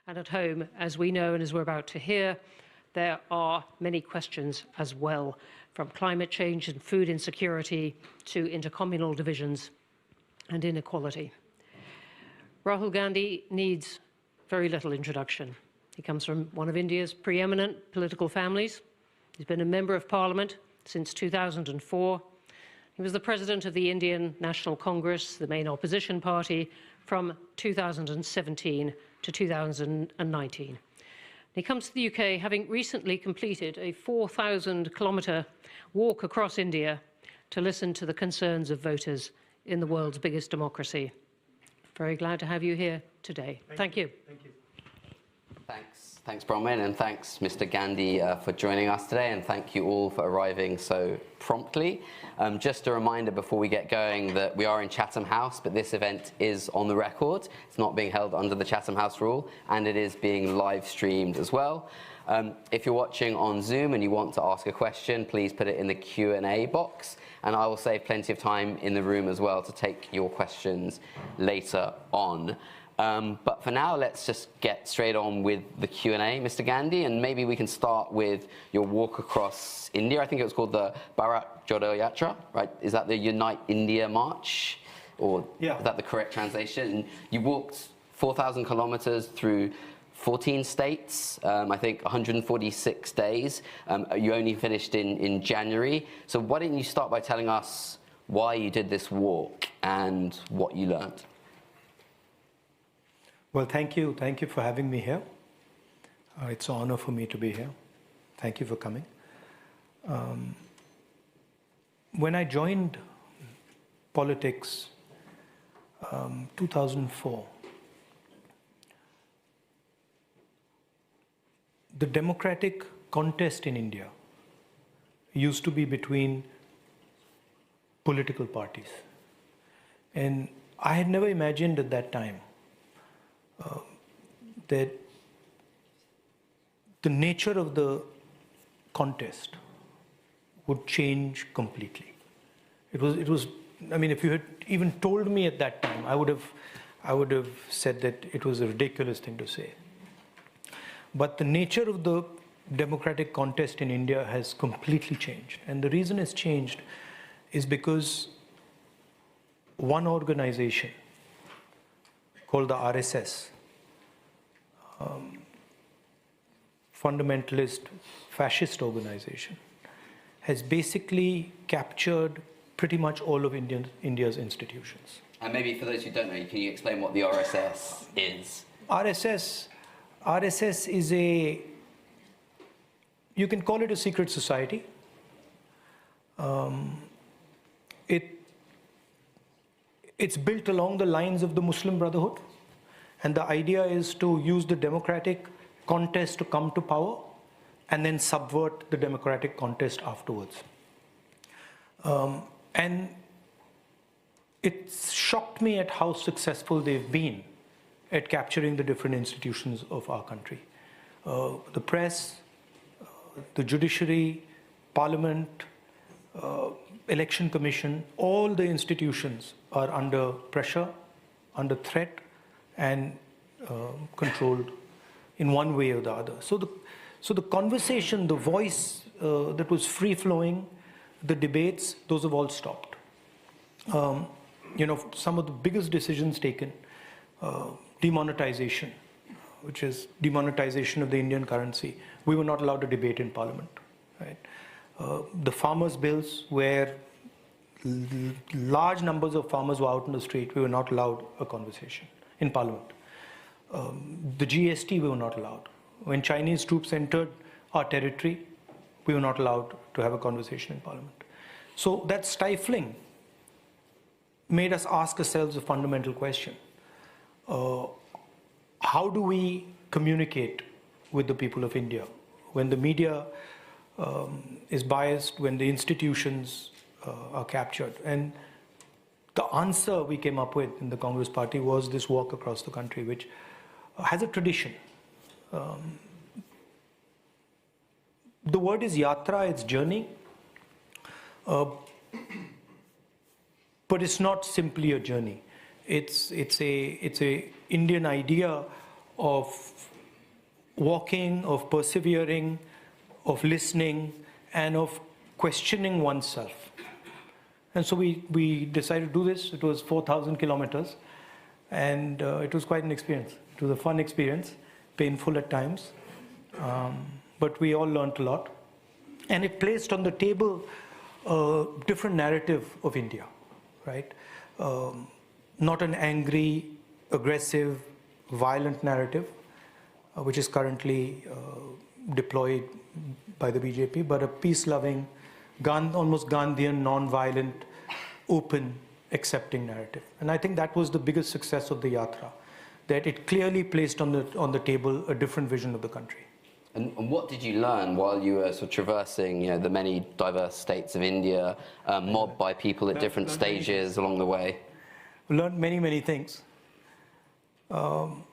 And at home, as we know and as we're about to hear, there are many questions as well, from climate change and food insecurity to intercommunal divisions and inequality. Rahul Gandhi needs very little introduction. He comes from one of India's preeminent political families. He's been a member of Parliament since 2004. He was the president of the Indian National Congress, the main opposition party, from 2017 to 2019. He comes to the UK having recently completed a 4,000-kilometre walk across India to listen to the concerns of voters in the world's biggest democracy. Very glad to have you here today. Thank you. Thank you. Thanks, Bronwyn, and thanks, Mr. Gandhi, for joining us today, and thank you all for arriving so promptly. Just a reminder before we get going that we are in Chatham House, but this event is on the record. It's not being held under the Chatham House rule, and it is being live streamed as well. If you're watching on Zoom and you want to ask a question, please put it in the Q&A box, and I will save plenty of time in the room as well to take your questions later on. But for now, let's just get straight on with the Q&A, Mr. Gandhi, and maybe we can start with your walk across India. I think it was called the Bharat Jodo Yatra, right? Is that the Unite India March? Or yeah. Is that the correct translation? And you walked 4,000 kilometers through 14 states, I think 146 days. You only finished in January. So why don't you start by telling us why you did this walk and what you learned? Well, thank you. Thank you for having me here. It's an honor for me to be here. Thank you for coming. When I joined politics, 2004, the democratic contest in India used to be between political parties. And I had never imagined at that time that the nature of the contest would change completely. It was. I mean, if you had even told me at that time, I would have said that it was a ridiculous thing to say. But the nature of the democratic contest in India has completely changed, and the reason it's changed is because one organization called the RSS, fundamentalist fascist organization, has basically captured pretty much all of India's institutions. And maybe for those who don't know, can you explain what the RSS is? RSS is you can call it a secret society. It's built along the lines of the Muslim Brotherhood. And the idea is to use the democratic contest to come to power and then subvert the democratic contest afterwards. And it shocked me at how successful they've been at capturing the different institutions of our country. The press, the judiciary, parliament, election commission, all the institutions are under pressure, under threat, and controlled in one way or the other. So the conversation, the voice that was free-flowing, the debates, those have all stopped. Some of the biggest decisions taken, demonetization, which is demonetization of the Indian currency. We were not allowed to debate in Parliament. Right? The farmers' bills, where large numbers of farmers were out in the street, we were not allowed a conversation in Parliament. The GST, we were not allowed. When Chinese troops entered our territory, we were not allowed to have a conversation in Parliament. So that stifling made us ask ourselves a fundamental question. How do we communicate with the people of India when the media is biased, when the institutions are captured? And the answer we came up with in the Congress Party was this walk across the country, which has a tradition. The word is yatra, it's journey. But it's not simply a journey. It's a Indian idea of walking, of persevering, of listening, and of questioning oneself. And so we decided to do this. It was 4,000 kilometers, and it was quite an experience. It was a fun experience, painful at times, but we all learned a lot. And it placed on the table a different narrative of India, right? Not an angry, aggressive, violent narrative, which is currently deployed by the BJP, but a peace-loving, almost Gandhian, non-violent, open, accepting narrative. And I think that was the biggest success of the Yatra, that it clearly placed on the table a different vision of the country. And what did you learn while you were sort of traversing, the many diverse states of India, mobbed by people at different stages along the way? We learned many, many things. Well,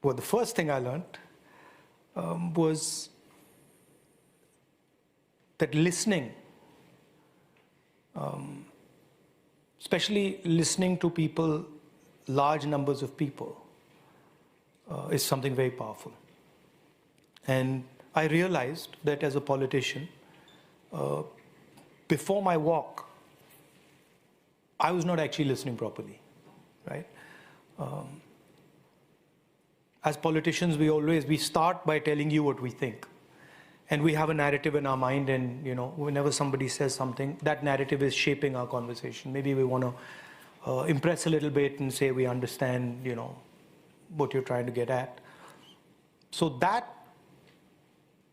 the first thing I learned was that listening, especially listening to people, large numbers of people, is something very powerful. And I realized that as a politician, before my walk, I was not actually listening properly, right? As politicians, we start by telling you what we think. And we have a narrative in our mind, and whenever somebody says something, that narrative is shaping our conversation. Maybe we want to impress a little bit and say we understand, what you're trying to get at. So that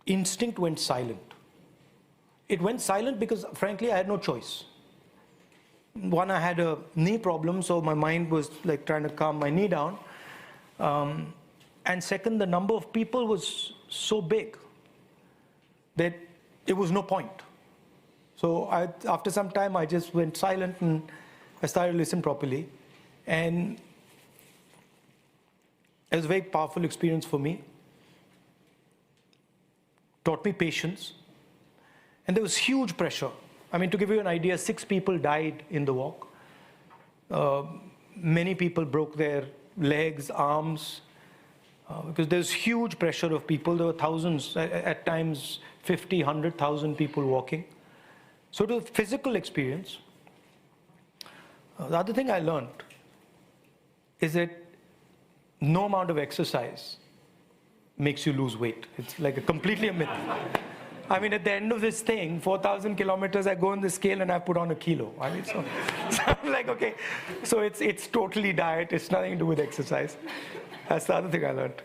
instinct went silent. It went silent because, frankly, I had no choice. One, I had a knee problem, so my mind was like trying to calm my knee down. And second, the number of people was so big that it was no point. So after some time, I just went silent and I started to listen properly. And it was a very powerful experience for me. Taught me patience. And there was huge pressure. I mean, to give you an idea, 6 people died in the walk. Many people broke their legs, arms, because there's huge pressure of people. There were thousands, at times 50, 100,000 people walking. So it was a physical experience. The other thing I learned is that no amount of exercise makes you lose weight. It's like completely a myth. I mean, at the end of this thing, 4,000 kilometers, I go on the scale and I put on a kilo. I mean, so I'm like, okay, so it's totally diet. It's nothing to do with exercise. That's the other thing I learned.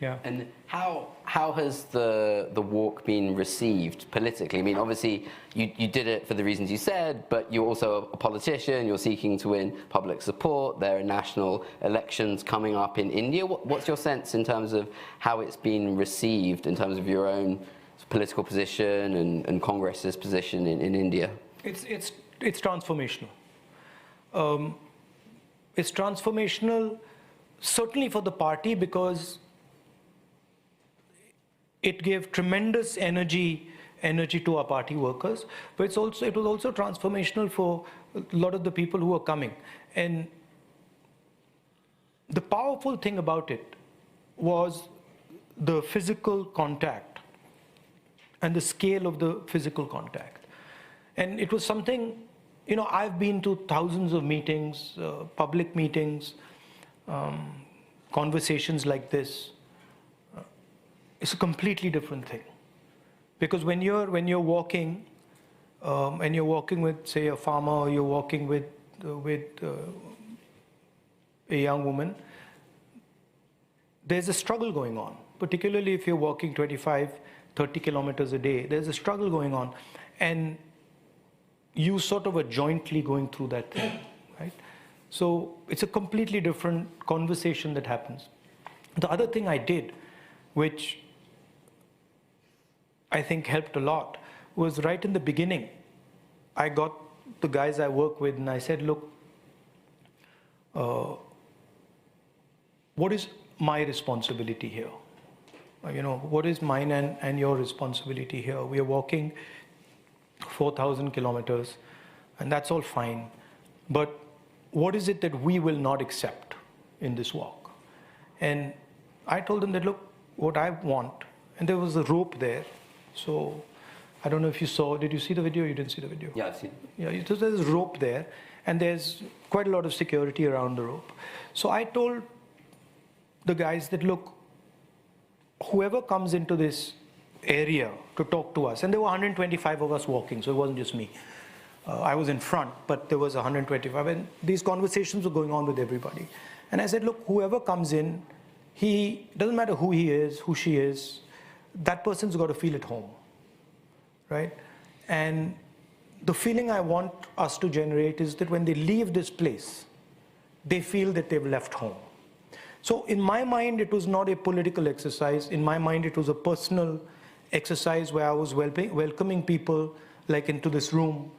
Yeah. And how has the walk been received politically? I mean, obviously, you did it for the reasons you said, but you're also a politician. You're seeking to win public support. There are national elections coming up in India. What's your sense in terms of how it's been received in terms of your own political position and Congress's position in India? It's transformational. It's transformational, certainly for the party, because it gave tremendous energy to our party workers, but it was also transformational for a lot of the people who are coming. And the powerful thing about it was the physical contact and the scale of the physical contact. And it was something, I've been to thousands of meetings, public meetings, conversations like this. It's a completely different thing, because when you're walking, and you're walking with, say, a farmer, or you're walking with a young woman, there's a struggle going on. Particularly if you're walking 25, 30 kilometers a day, there's a struggle going on, and you sort of are jointly going through that thing, right? So it's a completely different conversation that happens. The other thing I did, which I think helped a lot, was right in the beginning, I got the guys I work with and I said, look, what is my responsibility here? What is mine and your responsibility here? We are walking 4,000 kilometers, and that's all fine. But what is it that we will not accept in this walk? And I told them that, look, what I want, and there was a rope there. So I don't know if you saw, did you see the video? You didn't see the video? Yeah, I've seen it. Yeah, so there's a rope there, and there's quite a lot of security around the rope. So I told the guys that, look, whoever comes into this area to talk to us, and there were 125 of us walking, so it wasn't just me. I was in front, but there was 125, and these conversations were going on with everybody. And I said, look, whoever comes in, doesn't matter who he is, who she is, that person's got to feel at home, right? And the feeling I want us to generate is that when they leave this place, they feel that they've left home. So in my mind, it was not a political exercise. In my mind, it was a personal exercise where I was welcoming people like into this room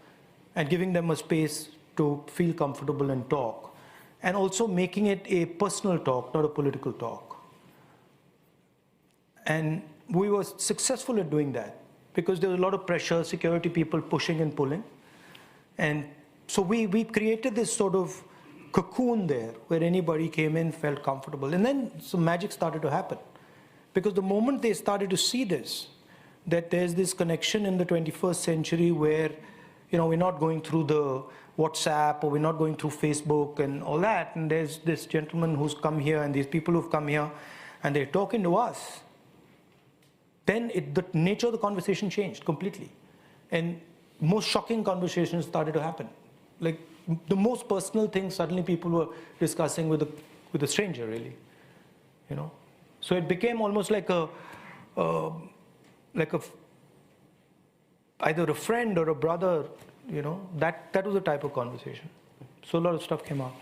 and giving them a space to feel comfortable and talk, and also making it a personal talk, not a political talk. And we were successful at doing that because there was a lot of pressure, security people pushing and pulling. And so we created this sort of cocoon there where anybody came in, felt comfortable. And then some magic started to happen. Because the moment they started to see this, that there's this connection in the 21st century where, we're not going through the WhatsApp or we're not going through Facebook and all that. And there's this gentleman who's come here and these people who've come here and they're talking to us. Then the nature of the conversation changed completely. And most shocking conversations started to happen. Like the most personal things suddenly people were discussing with a stranger, really. So it became almost like either a friend or a brother, that was the type of conversation. So a lot of stuff came out.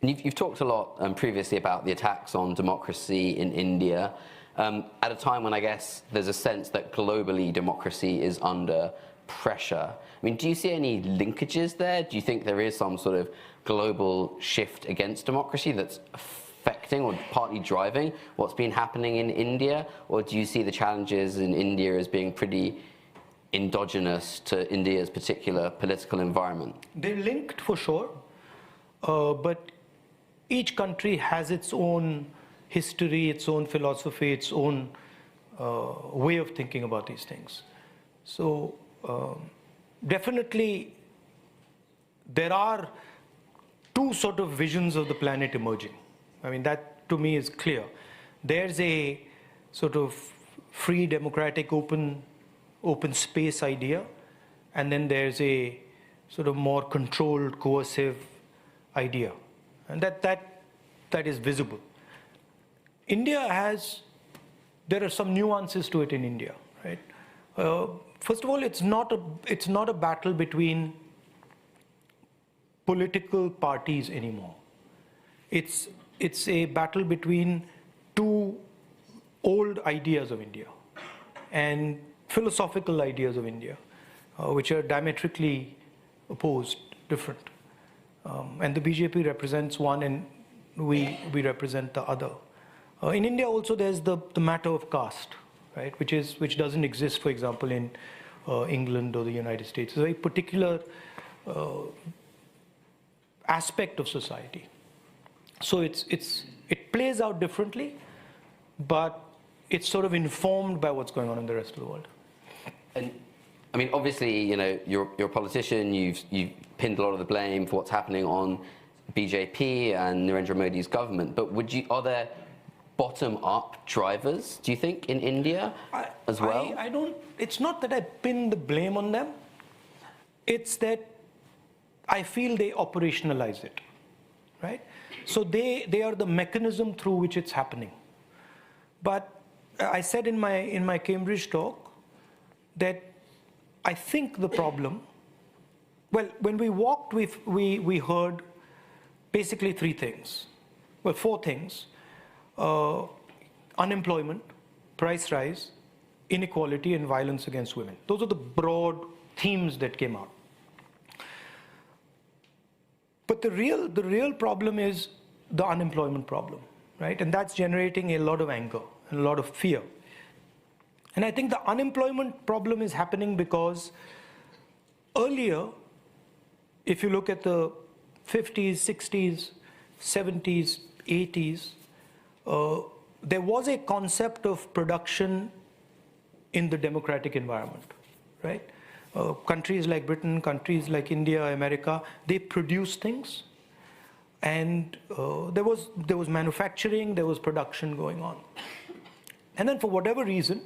And you've talked a lot previously about the attacks on democracy in India, at a time when I guess there's a sense that globally democracy is under pressure. I mean, do you see any linkages there? Do you think there is some sort of global shift against democracy that's affecting or partly driving what's been happening in India? Or do you see the challenges in India as being pretty endogenous to India's particular political environment? They're linked for sure, but each country has its own history, its own philosophy, its own way of thinking about these things. So definitely there are two sort of visions of the planet emerging. I mean, that to me is clear. There's a sort of free, democratic, open space idea, and then there's a sort of more controlled, coercive idea, and that is visible. There are some nuances to it in India, right? First of all, it's not a battle between political parties anymore. It's a battle between two old ideas of India and philosophical ideas of India, which are diametrically opposed, different. And the BJP represents one and we represent the other. In India also there's the matter of caste, right, which doesn't exist, for example, in England or the United States. It's a very particular aspect of society. So it plays out differently, but it's sort of informed by what's going on in the rest of the world. And I mean, obviously, you're a politician. You've pinned a lot of the blame for what's happening on BJP and Narendra Modi's government. But are there bottom-up drivers, do you think, in India as well? It's not that I pin the blame on them. It's that I feel they operationalize it, right? So they are the mechanism through which it's happening. But I said in my Cambridge talk that I think the problem, well, when we walked, we heard basically three things. Well, four things. Unemployment, price rise, inequality, and violence against women. Those are the broad themes that came out. But the real problem is the unemployment problem, right? And that's generating a lot of anger and a lot of fear. And I think the unemployment problem is happening because earlier, if you look at the 50s, 60s, 70s, 80s, there was a concept of production in the democratic environment, right? Countries like Britain, countries like India, America, they produce things, and there was manufacturing, there was production going on. And then for whatever reason,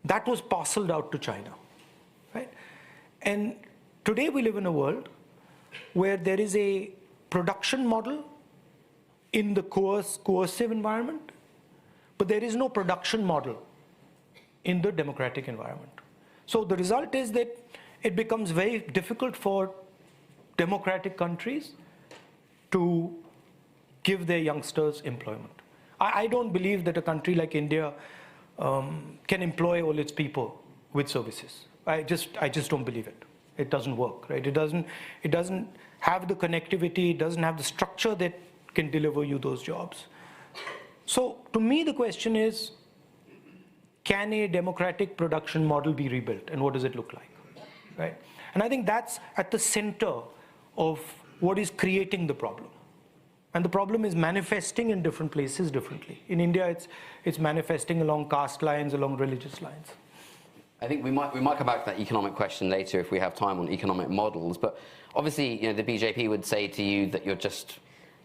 that was parceled out to China, right? And today we live in a world where there is a production model in the coercive environment, but there is no production model in the democratic environment. So the result is that it becomes very difficult for democratic countries to give their youngsters employment. I don't believe that a country like India can employ all its people with services. I just don't believe it. It doesn't work, right? It doesn't have the connectivity, it doesn't have the structure that can deliver you those jobs. So to me, the question is, can a democratic production model be rebuilt, and what does it look like, right? And I think that's at the center of what is creating the problem. And the problem is manifesting in different places differently. In India, it's manifesting along caste lines, along religious lines. I think we might come back to that economic question later if we have time on economic models. But obviously, the BJP would say to you that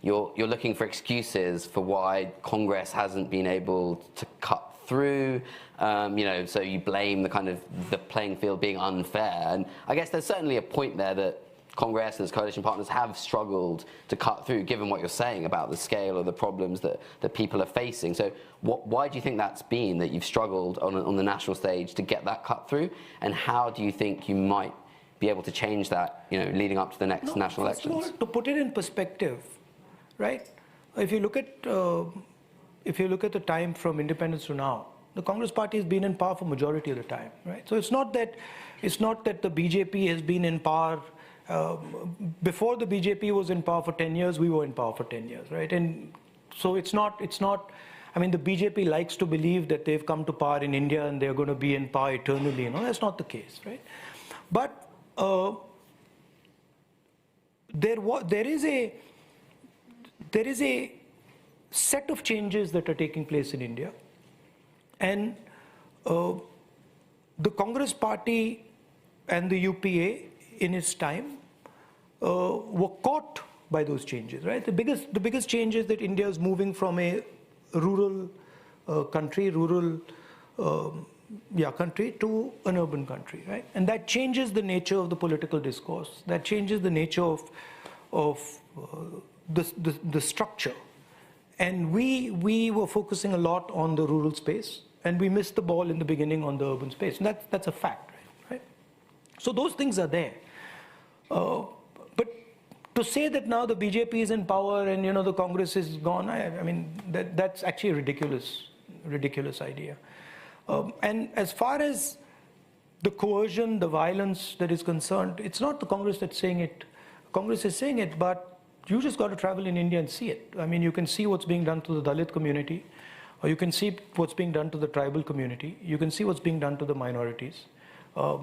you're looking for excuses for why Congress hasn't been able to cut through. So you blame the playing field being unfair. And I guess there's certainly a point there that Congress and its coalition partners have struggled to cut through, given what you're saying about the scale of the problems that people are facing. So why do you think that's been, that you've struggled on the national stage to get that cut through? And how do you think you might be able to change that, leading up to the next national elections? To put it in perspective, right? If you look at the time from independence to now, the Congress party has been in power for majority of the time, right? So it's not that the BJP has been in power. Before the BJP was in power for 10 years, we were in power for 10 years, right? And so it's not, I mean, the BJP likes to believe that they've come to power in India and they're going to be in power eternally. That's not the case, right? But there is a set of changes that are taking place in India. And the Congress party and the UPA in its time were caught by those changes, right? The biggest change is that India is moving from a rural country to an urban country, right? And that changes the nature of the political discourse. That changes the nature of the structure. And we were focusing a lot on the rural space, and we missed the ball in the beginning on the urban space. And that's a fact, right? So those things are there. But to say that now the BJP is in power and the Congress is gone, I mean that's actually a ridiculous idea. And as far as the coercion, the violence that is concerned, it's not the Congress that's saying it. Congress is saying it, but you just got to travel in India and see it. I mean, you can see what's being done to the Dalit community, or you can see what's being done to the tribal community. You can see what's being done to the minorities.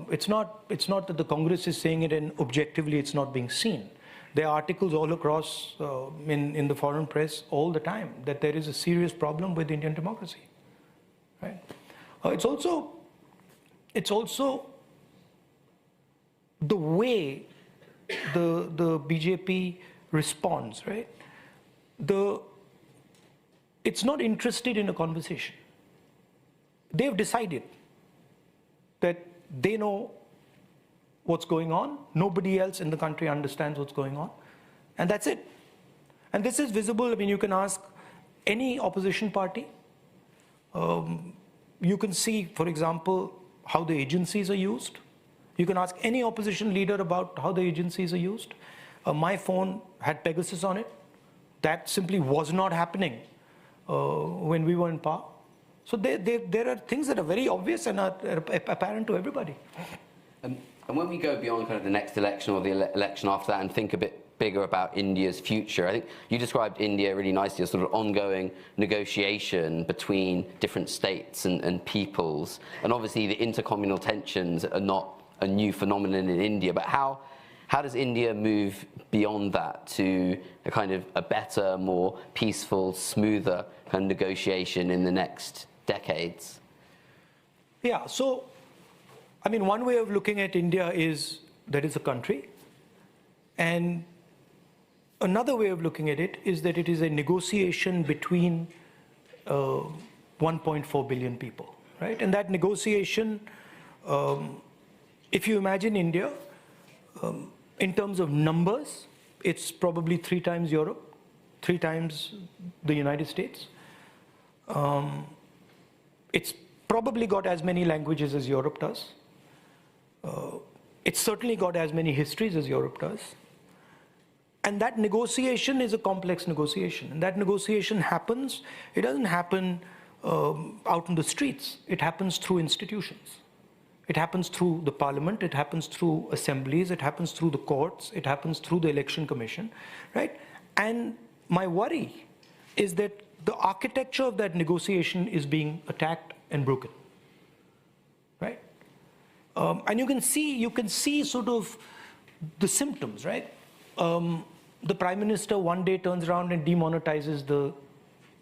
It's not that the Congress is saying it and objectively it's not being seen. There are articles all across in the foreign press all the time that there is a serious problem with Indian democracy. Right? It's also the way the BJP responds, right? It's not interested in a conversation. They've decided that they know what's going on. Nobody else in the country understands what's going on. And that's it. And this is visible. I mean, you can ask any opposition party. You can see, for example, how the agencies are used. You can ask any opposition leader about how the agencies are used. My phone had Pegasus on it. That simply was not happening when we were in power. So there are things that are very obvious and are apparent to everybody. And when we go beyond kind of the next election or the election after that and think a bit bigger about India's future, I think you described India really nicely as sort of ongoing negotiation between different states and peoples. And obviously the intercommunal tensions are not a new phenomenon in India, but how How does India move beyond that to a kind of a better, more peaceful, smoother kind of negotiation in the next decades? Yeah, so, I mean, one way of looking at India is that it's a country. And another way of looking at it is that it is a negotiation between 1.4 billion people, right? And that negotiation, if you imagine India, in terms of numbers, it's probably 3 times Europe, 3 times the United States. It's probably got as many languages as Europe does. It's certainly got as many histories as Europe does. And that negotiation is a complex negotiation. And that negotiation happens, it doesn't happen out in the streets. It happens through institutions. It happens through the parliament, it happens through assemblies, it happens through the courts, it happens through the election commission, right? And my worry is that the architecture of that negotiation is being attacked and broken, right? And you can see sort of the symptoms, right? The Prime Minister one day turns around and demonetizes the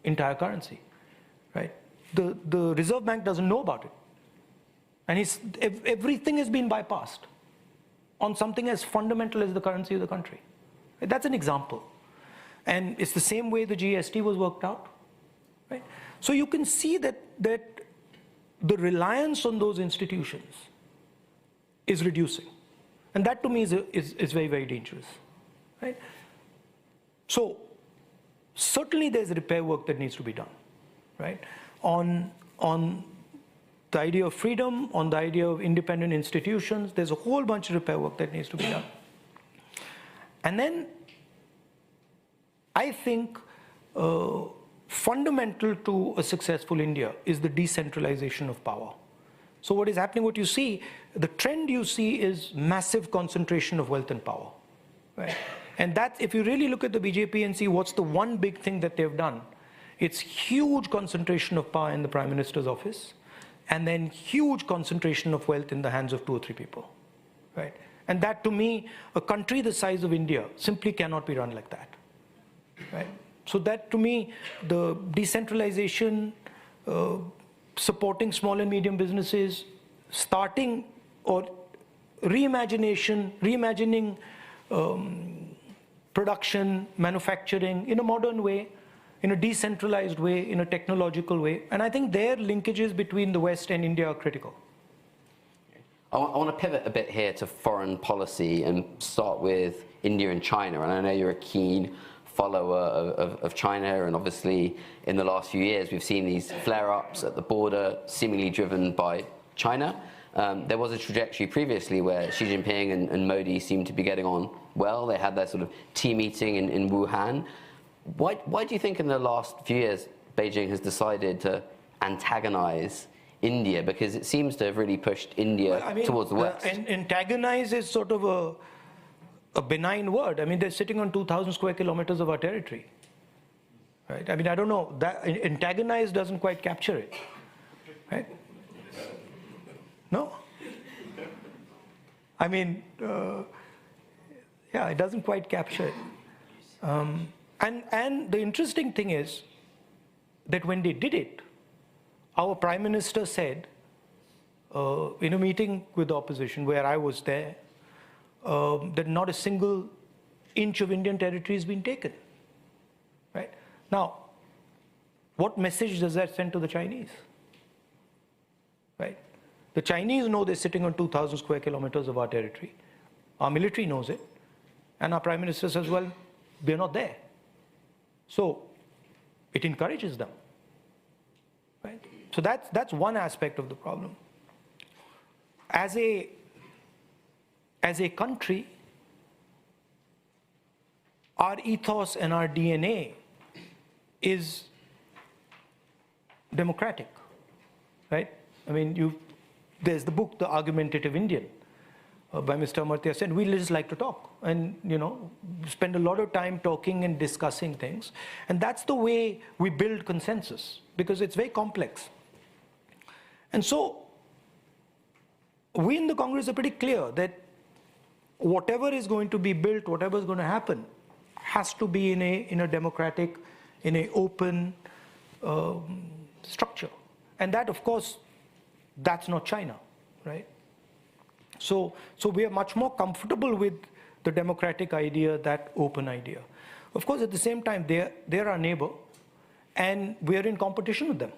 entire currency, right? The Reserve Bank doesn't know about it. And everything has been bypassed on something as fundamental as the currency of the country. That's an example. And it's the same way the GST was worked out, right? So you can see that the reliance on those institutions is reducing. And that to me is very, very dangerous, right? So certainly there's repair work that needs to be done, right? On the idea of freedom, on the idea of independent institutions, there's a whole bunch of repair work that needs to be done. And then I think fundamental to a successful India is the decentralization of power. So what is happening, what you see, the trend you see is massive concentration of wealth and power, right? And that, if you really look at the BJP and see what's the one big thing that they've done, it's huge concentration of power in the Prime Minister's office, and then huge concentration of wealth in the hands of 2 or 3 people, right? And that, to me, a country the size of India simply cannot be run like that, right? So that, to me, the decentralization, supporting small and medium businesses, starting or reimagining production, manufacturing in a modern way, in a decentralized way, in a technological way. And I think their linkages between the West and India are critical. I want to pivot a bit here to foreign policy and start with India and China. And I know you're a keen follower of China, and obviously in the last few years we've seen these flare-ups at the border seemingly driven by China. There was a trajectory previously where Xi Jinping and Modi seemed to be getting on well. They had their sort of tea meeting in Wuhan. Why do you think in the last few years Beijing has decided to antagonize India? Because it seems to have really pushed India towards the West. Antagonize is sort of a benign word. I mean, they're sitting on 2,000 square kilometers of our territory, right? I mean, I don't know, that antagonize doesn't quite capture it, right? No? I mean, yeah, it doesn't quite capture it. And the interesting thing is that when they did it, our Prime Minister said, in a meeting with the opposition where I was there, that not a single inch of Indian territory has been taken, right? Now, what message does that send to the Chinese, right? The Chinese know they're sitting on 2,000 square kilometers of our territory. Our military knows it. And our Prime Minister says, well, they're not there. So it encourages them, right? So that's one aspect of the problem. As a country, our ethos and our DNA is democratic, right? I mean, there's the book, The Argumentative Indian, by Mr. Amartya Sen. We just like to talk and, spend a lot of time talking and discussing things. And that's the way we build consensus, because it's very complex. And so we in the Congress are pretty clear that whatever is going to be built, whatever is going to happen, has to be in a democratic, in a open structure. And that, of course, that's not China, right? So we are much more comfortable with the democratic idea, that open idea. Of course, at the same time, they're our neighbor, and we are in competition with them.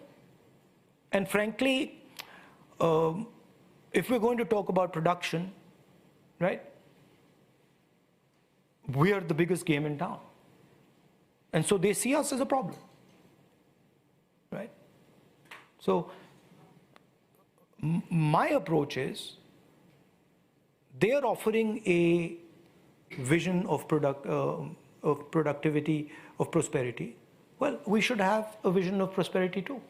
And frankly, if we're going to talk about production, right, we are the biggest game in town. And so they see us as a problem, right? So my approach is, they are offering a vision of productivity, of prosperity. Well, we should have a vision of prosperity too.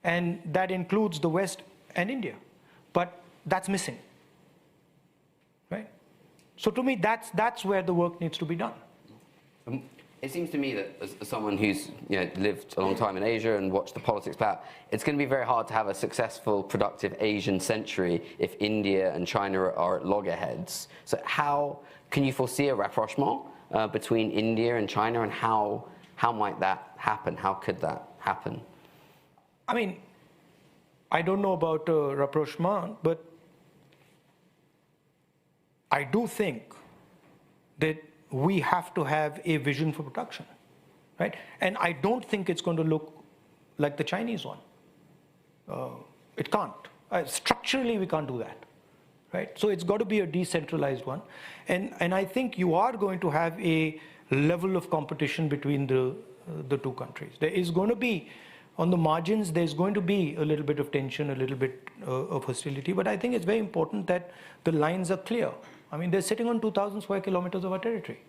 And that includes the West and India. But that's missing, right? So to me, that's where the work needs to be done. It seems to me that as someone who's lived a long time in Asia and watched the politics play out, it's going to be very hard to have a successful, productive Asian century if India and China are at loggerheads. So how can you foresee a rapprochement between India and China, and how might that happen? How could that happen? I mean, I don't know about rapprochement, but I do think that we have to have a vision for production, right? And I don't think it's going to look like the Chinese one. It can't. Structurally, we can't do that, right? So it's got to be a decentralized one. And I think you are going to have a level of competition between the two countries. There is going to be, on the margins, there's going to be a little bit of tension, a little bit of hostility, but I think it's very important that the lines are clear. I mean, they're sitting on 2,000 square kilometers of our territory,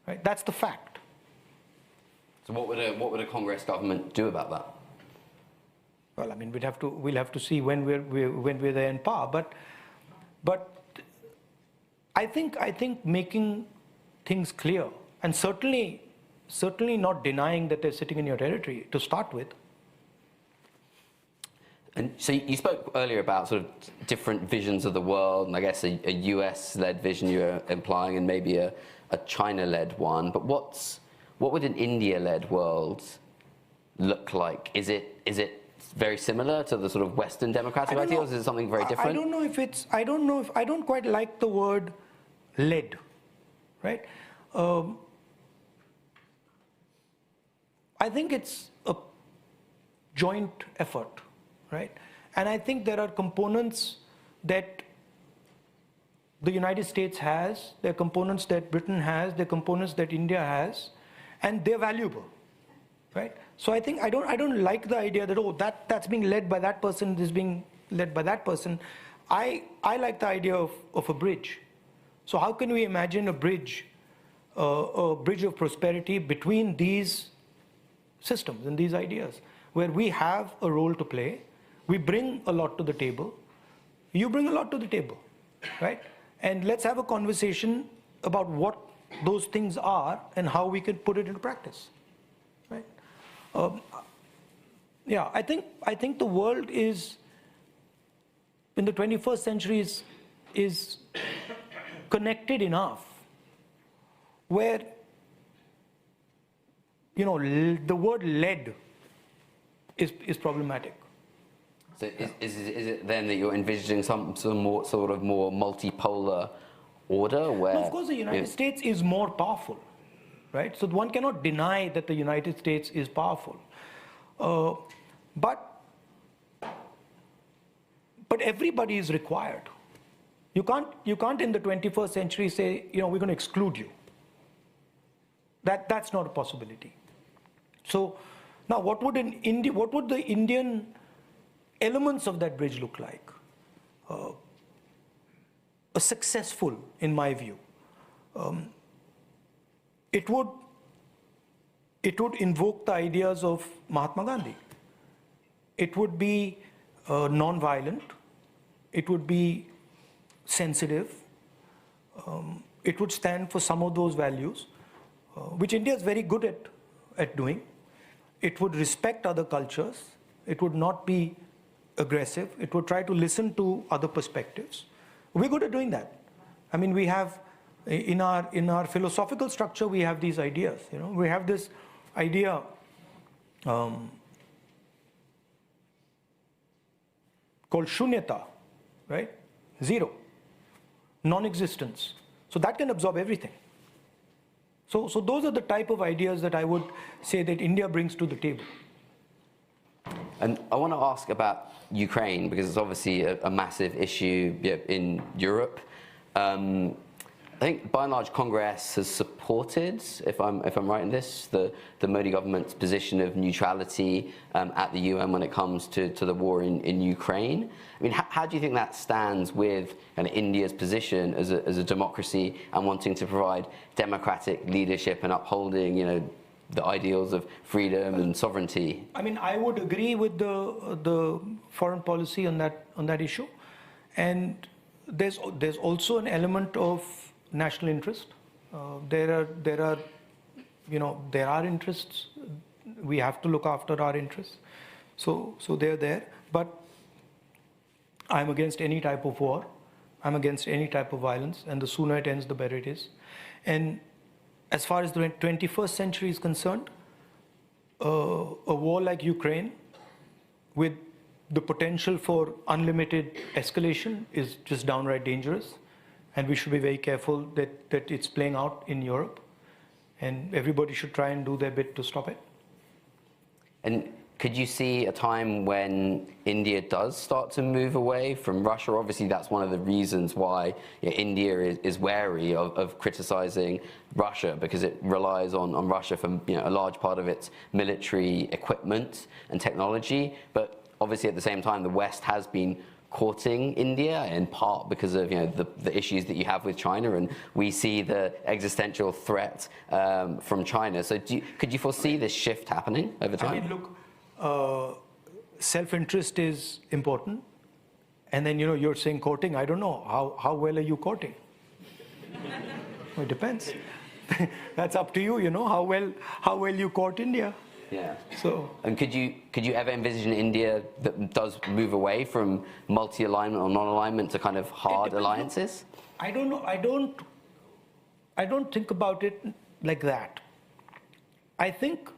right? That's the fact. So what would a Congress government do about that? Well, I mean, we'll have to see when we're there in power, but I think making things clear, and certainly not denying that they're sitting in your territory to start with. And so you spoke earlier about sort of different visions of the world, and I guess a US-led vision you were implying, and maybe a China-led one. But what would an India-led world look like? Is it very similar to the sort of Western democratic ideals? Is it something very different? I don't know if I don't quite like the word led, right? I think it's a joint effort. Right? And I think there are components that the United States has, there are components that Britain has, there are components that India has, and they're valuable, right? So I think I don't like the idea that that's being led by that person, this is being led by that person. I like the idea of a bridge. So how can we imagine a bridge of prosperity between these systems and these ideas, where we have a role to play? We bring a lot to the table. You bring a lot to the table, right? And let's have a conversation about what those things are and how we can put it into practice, right? Yeah, I think the world is, in the 21st century, is connected enough where, the word led is problematic. So is it then that you're envisaging some more sort of more multipolar order where? No, of course, the United States is more powerful, right? So one cannot deny that the United States is powerful, but everybody is required. You can't in the 21st century say, we're going to exclude you. That's not a possibility. So now, what would the Indian elements of that bridge look like? A successful, in my view, it would invoke the ideas of Mahatma Gandhi. It would be non-violent. It would be sensitive. It would stand for some of those values, which India is very good at doing. It would respect other cultures. It would not be aggressive. It would try to listen to other perspectives. We're good at doing that. I mean, we have, in our philosophical structure, we have these ideas. We have this idea called shunyata, right? Zero, non-existence. So that can absorb everything. So those are the type of ideas that I would say that India brings to the table. And I want to ask about Ukraine, because it's obviously a massive issue in Europe. I think by and large Congress has supported, if I'm right in this, the Modi government's position of neutrality at the UN when it comes to the war in Ukraine. I mean, how do you think that stands with India's position as a democracy and wanting to provide democratic leadership and upholding, the ideals of freedom and sovereignty? I mean, I would agree with the foreign policy on that issue, and there's also an element of national interest. There are interests. We have to look after our interests. So they're there. But I'm against any type of war. I'm against any type of violence, and the sooner it ends, the better it is. And as far as the 21st century is concerned, a war like Ukraine, with the potential for unlimited escalation, is just downright dangerous. And we should be very careful that it's playing out in Europe. And everybody should try and do their bit to stop it. And could you see a time when India does start to move away from Russia? Obviously, that's one of the reasons why India is wary of criticizing Russia, because it relies on Russia for a large part of its military equipment and technology. But obviously, at the same time, the West has been courting India in part because of the issues that you have with China, and we see the existential threat from China. So could you foresee this shift happening over time? I mean, look, self-interest is important, and then you're saying courting. I don't know how well are you courting. It depends. That's up to you. How well you court India. Yeah. So. And could you ever envision India that does move away from multi-alignment or non-alignment to kind of hard alliances? I don't know. I don't think about it like that. I think,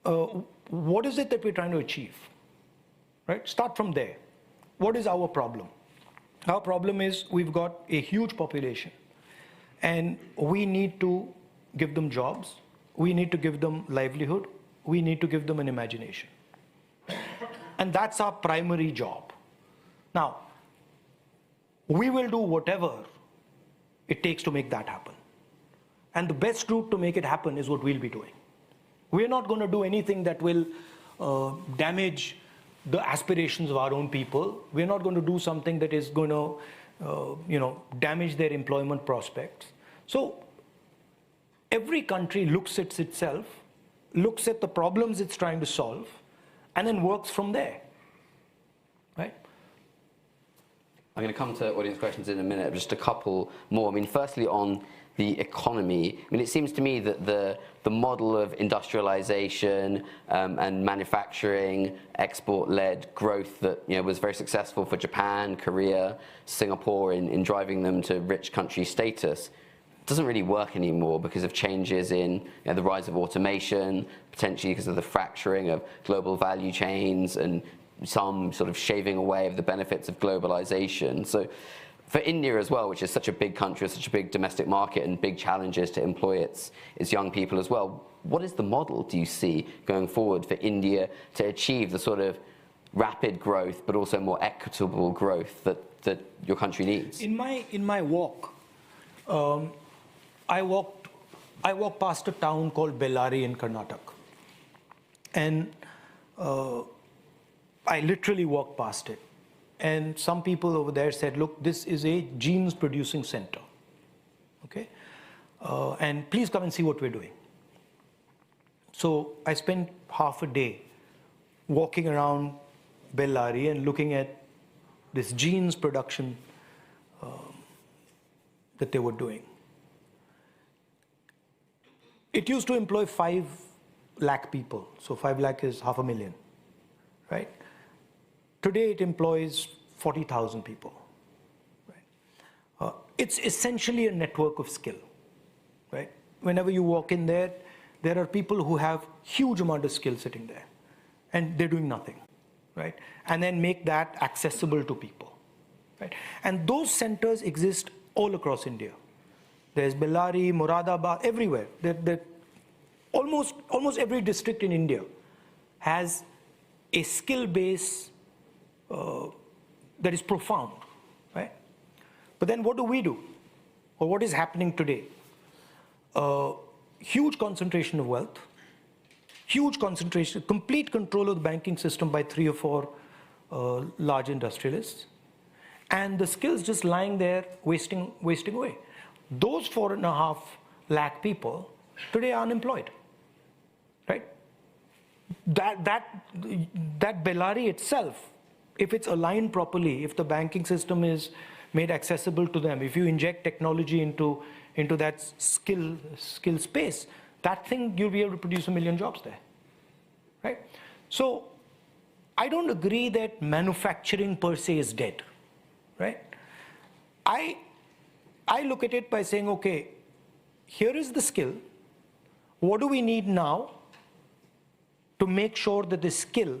what is it that we're trying to achieve? Right? Start from there. What is our problem? Our problem is we've got a huge population, and we need to give them jobs. We need to give them livelihood. We need to give them an imagination. And that's our primary job. Now, we will do whatever it takes to make that happen. And the best route to make it happen is what we'll be doing. We're not going to do anything that will damage the aspirations of our own people. We're not going to do something that is going to, damage their employment prospects. So every country looks at itself, looks at the problems it's trying to solve, and then works from there, right? I'm going to come to audience questions in a minute, just a couple more. I mean, firstly, on the economy, I mean, it seems to me that the model of industrialization and manufacturing, export-led growth that was very successful for Japan, Korea, Singapore in driving them to rich country status doesn't really work anymore because of changes in the rise of automation, potentially because of the fracturing of global value chains and some sort of shaving away of the benefits of globalization. So for India as well, which is such a big country, such a big domestic market and big challenges to employ its young people as well, what is the model do you see going forward for India to achieve the sort of rapid growth but also more equitable growth that your country needs? In my walk, I walked past a town called Bellary in Karnataka, and I literally walked past it. And some people over there said, look, this is a jeans producing center, okay? And please come and see what we're doing. So I spent half a day walking around Bellary and looking at this jeans production that they were doing. It used to employ 5 lakh people. So 5 lakh is 500,000, right? Today it employs 40,000 people. Right? it's essentially a network of skill, right? Whenever you walk in there, there are people who have huge amount of skill sitting there, and they're doing nothing, right? And then make that accessible to people, right? And those centers exist all across India. There's Bellary, Moradabad, everywhere. Almost every district in India has a skill base that is profound, right? But then what do we do? Or what is happening today? Huge concentration of wealth, huge concentration, complete control of the banking system by 3 or 4 large industrialists, and the skills just lying there wasting away. Those 4.5 lakh people today are unemployed, right? That Bellary itself, if it's aligned properly, if the banking system is made accessible to them, if you inject technology into that skill space, that thing, you'll be able to produce 1 million jobs there, right? So I don't agree that manufacturing per se is dead, right? I look at it by saying, okay, here is the skill. What do we need now to make sure that this skill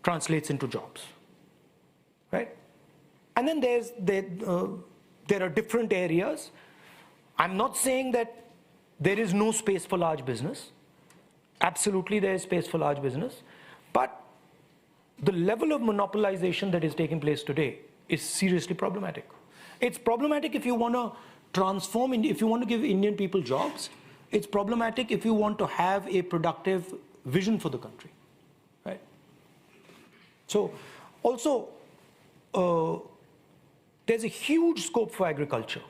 translates into jobs, right? And then there are different areas. I'm not saying that there is no space for large business. Absolutely there is space for large business. But the level of monopolization that is taking place today is seriously problematic. It's problematic if you want to transform, if you want to give Indian people jobs. It's problematic if you want to have a productive vision for the country, right? So also, there's a huge scope for agriculture,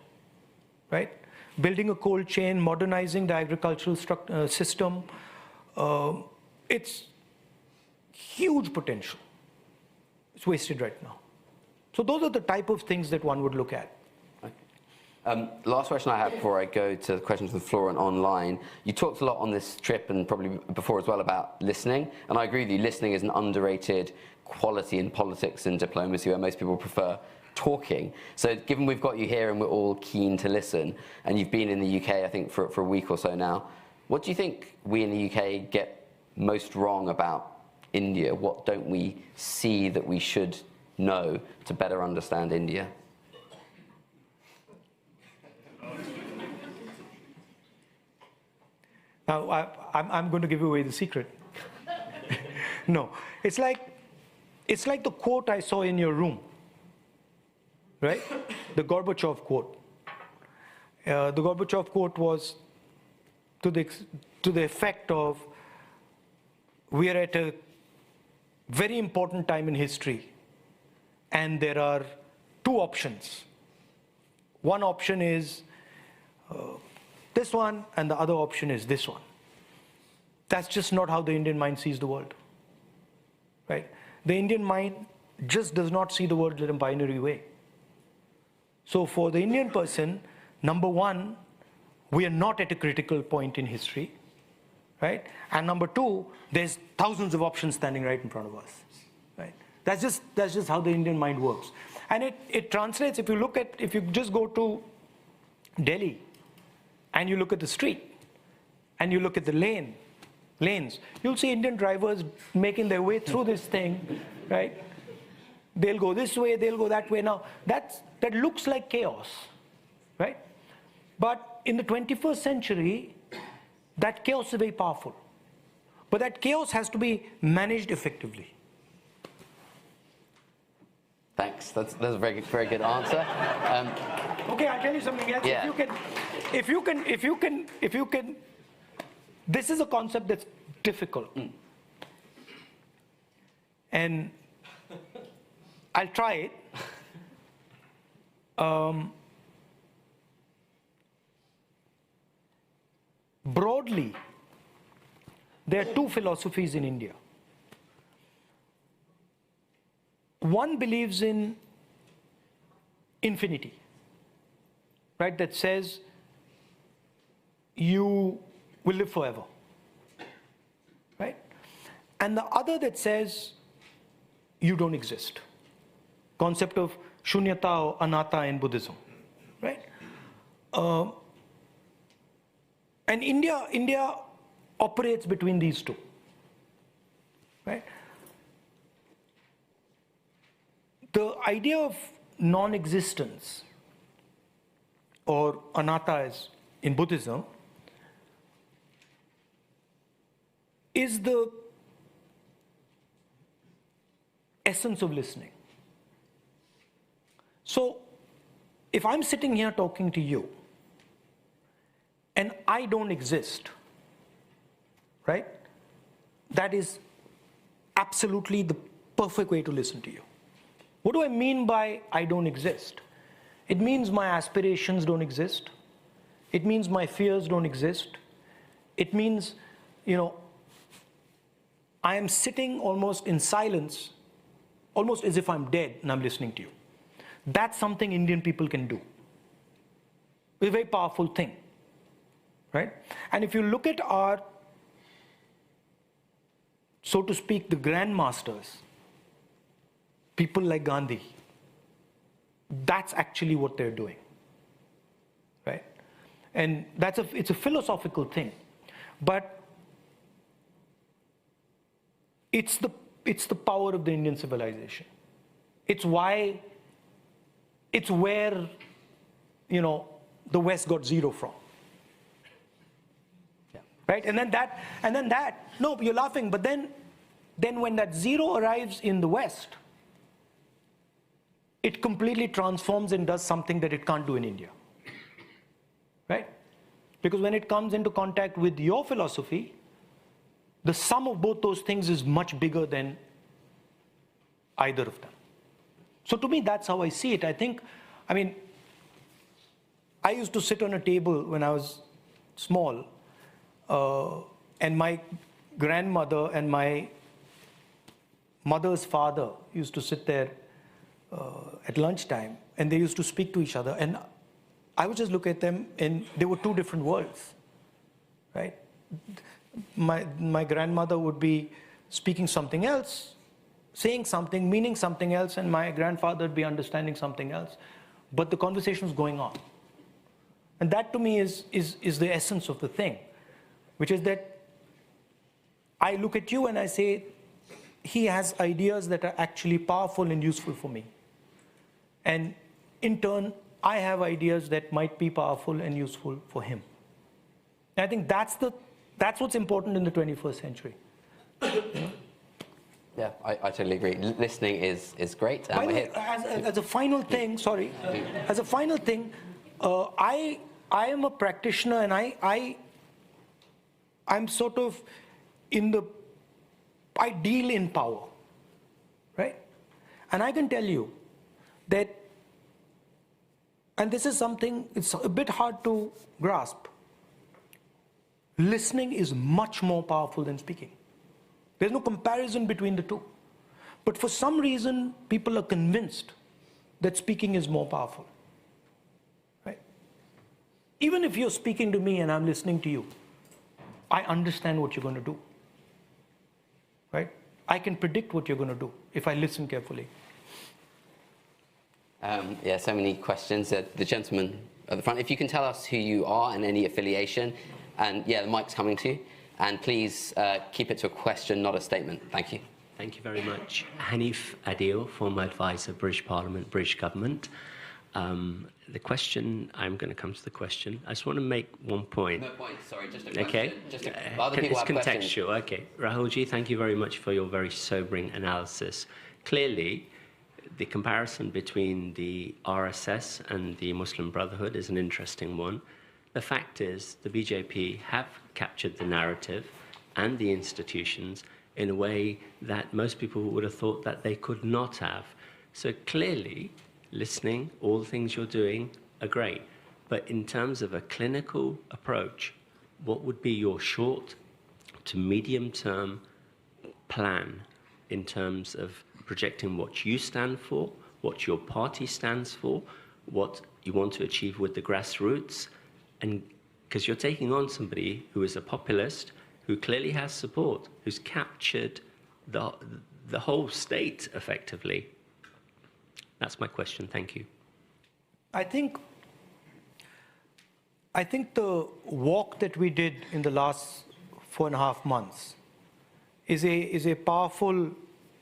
right? Building a cold chain, modernizing the agricultural system. It's huge potential. It's wasted right now. So those are the type of things that one would look at. Last question I have before I go to the questions from the floor and online. You talked a lot on this trip and probably before as well about listening, and I agree with you, listening is an underrated quality in politics and diplomacy where most people prefer talking. So given we've got you here and we're all keen to listen, and you've been in the UK, I think, for a week or so now, what do you think we in the UK get most wrong about India? What don't we see that we should know to better understand India? Now, I'm going to give away the secret. No, it's like the quote I saw in your room, right? The Gorbachev quote. The Gorbachev quote was to the effect of, we are at a very important time in history, and there are 2 options. One option is this one, and the other option is this one. That's just not how the Indian mind sees the world, right? The Indian mind just does not see the world in a binary way. So for the Indian person, number one, we are not at a critical point in history, right? And number 2, there's thousands of options standing right in front of us, right? That's just how the Indian mind works. And it translates, if you just go to Delhi and you look at the street and you look at the lanes, you'll see Indian drivers making their way through this thing, right? They'll go this way, they'll go that way. Now, that looks like chaos, right? But in the 21st century, that chaos is very powerful. But that chaos has to be managed effectively. Thanks. That's a very good answer. Okay, I'll tell you something else. Yeah. If you can, this is a concept that's difficult. And I'll try it. Broadly, there are 2 philosophies in India. One believes in infinity, right? That says you will live forever, right? And the other that says you don't exist. Concept of shunyata or anatta in Buddhism, right? And India operates between these two, right? The idea of non-existence, or anatta as in Buddhism, is the essence of listening. So if I'm sitting here talking to you and I don't exist, right? That is absolutely the perfect way to listen to you. What do I mean by I don't exist? It means my aspirations don't exist. It means my fears don't exist. It means, I am sitting almost in silence, almost as if I'm dead and I'm listening to you. That's something Indian people can do. It's a very powerful thing, right? And if you look at our, so to speak, the grandmasters, people like Gandhi, that's actually what they're doing, right? And it's a philosophical thing, but it's the power of the Indian civilization. It's where, the West got zero from. Yeah. Right? And then that, no, you're laughing, but then when that zero arrives in the West, it completely transforms and does something that it can't do in India. Right? Because when it comes into contact with your philosophy, the sum of both those things is much bigger than either of them. So to me, that's how I see it. I used to sit on a table when I was small, and my grandmother and my mother's father used to sit there at lunchtime, and they used to speak to each other. And I would just look at them, and they were two different worlds, right? My grandmother would be speaking something else, saying something, meaning something else, and my grandfather would be understanding something else. But the conversation was going on. And that to me is the essence of the thing, which is that I look at you and I say, he has ideas that are actually powerful and useful for me. And in turn, I have ideas that might be powerful and useful for him. And I think that's what's important in the 21st century. Yeah, I totally agree. Listening is great. By the way, as a final thing, as a final thing, I am a practitioner, and I'm sort of I deal in power, right? And I can tell you that, and this is something, it's a bit hard to grasp, listening is much more powerful than speaking. There's no comparison between the two. But for some reason, people are convinced that speaking is more powerful, right? Even if you're speaking to me and I'm listening to you, I understand what you're going to do, right? I can predict what you're going to do if I listen carefully. Yeah, so many questions. The gentleman at the front, if you can tell us who you are and any affiliation, and yeah, the mic's coming to you. And please keep it to a question, not a statement. Thank you. Thank you very much. Hanif Adil, former advisor, British Parliament, British Government. The question, I'm going to come to the question. I just want to make one point. No point, sorry, just a question. Okay. Other people it's have contextual. questions. Okay. Rahulji, thank you very much for your very sobering analysis. Clearly, the comparison between the RSS and the Muslim Brotherhood is an interesting one. The fact is, the BJP have captured the narrative and the institutions in a way that most people would have thought that they could not have. So clearly, listening, all the things you're doing are great. But in terms of a clinical approach, what would be your short to medium-term plan in terms of projecting what you stand for, what your party stands for, what you want to achieve with the grassroots? And because you're taking on somebody who is a populist, who clearly has support, who's captured the whole state effectively. That's my question. Thank you. I think I think the walk that we did in the last 4.5 months is a powerful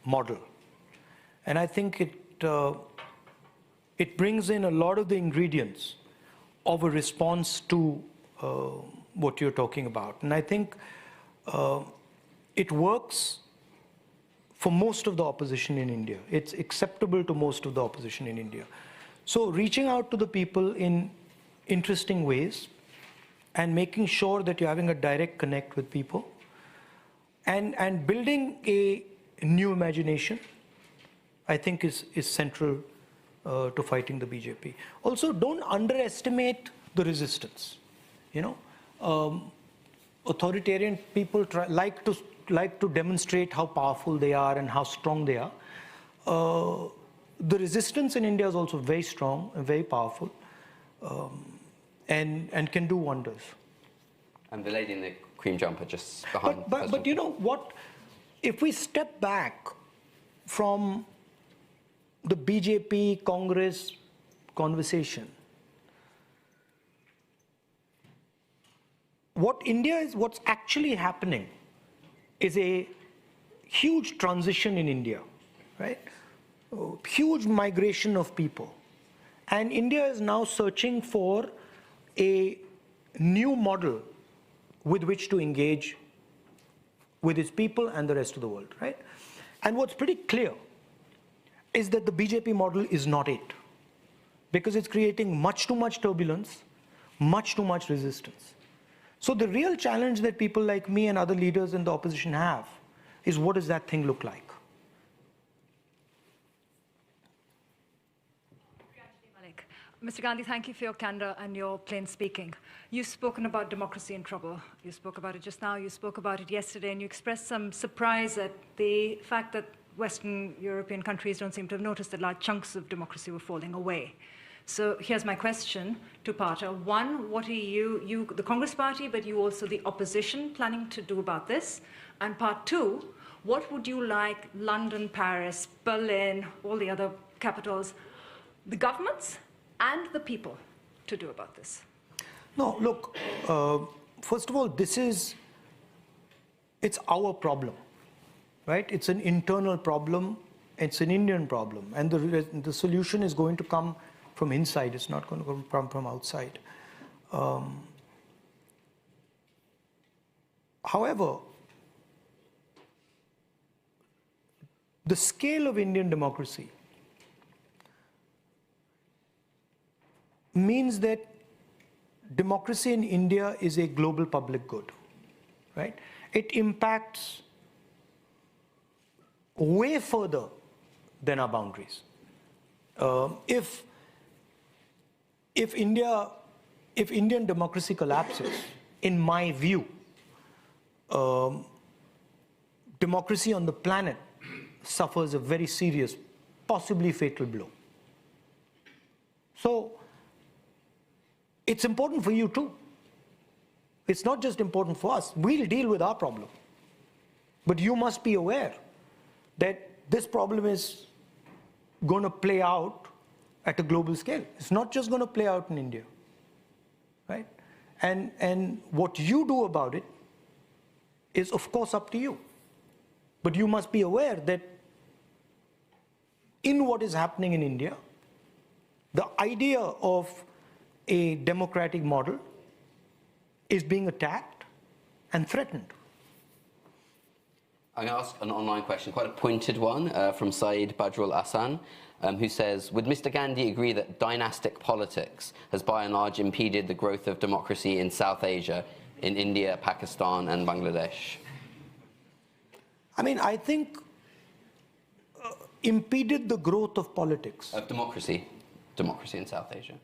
model. And I think it brings in a lot of the ingredients of a response to what you're talking about. And I think it works for most of the opposition in India. It's acceptable to most of the opposition in India. So reaching out to the people in interesting ways and making sure that you're having a direct connect with people and building a new imagination, I think is central to fighting the BJP. Also, don't underestimate the resistance. Authoritarian people like to demonstrate how powerful they are and how strong they are. The resistance in India is also very strong and very powerful, and can do wonders. And the lady in the cream jumper just behind. But you know what? If we step back from the BJP Congress conversation, what's actually happening is a huge transition in India, right? Huge migration of people. And India is now searching for a new model with which to engage with its people and the rest of the world, right? And what's pretty clear is that the BJP model is not it, because it's creating much too much turbulence, much too much resistance. So the real challenge that people like me and other leaders in the opposition have is, what does that thing look like? Mr. Gandhi, thank you for your candor and your plain speaking. You've spoken about democracy in trouble. You spoke about it just now, you spoke about it yesterday, and you expressed some surprise at the fact that Western European countries don't seem to have noticed that large chunks of democracy were falling away. So here's my question, two-parter. One, what are you, the Congress Party, but you also the opposition, planning to do about this? And part two, what would you like London, Paris, Berlin, all the other capitals, the governments, and the people to do about this? No, look, first of all, it's our problem, right? It's an internal problem, it's an Indian problem, and the solution is going to come from inside, it's not going to come from outside. However, the scale of Indian democracy means that democracy in India is a global public good, right? It impacts way further than our boundaries. If Indian democracy collapses, in my view, democracy on the planet suffers a very serious, possibly fatal blow. So it's important for you too. It's not just important for us. We'll deal with our problem. But you must be aware that this problem is going to play out at a global scale. It's not just going to play out in India, right? And what you do about it is, of course, up to you. But you must be aware that in what is happening in India, the idea of a democratic model is being attacked and threatened. I'm going to ask an online question, quite a pointed one, from Saeed Badrul Ahsan, who says, would Mr. Gandhi agree that dynastic politics has by and large impeded the growth of democracy in South Asia, in India, Pakistan and Bangladesh? I mean, I think impeded the growth of politics. Of democracy in South Asia.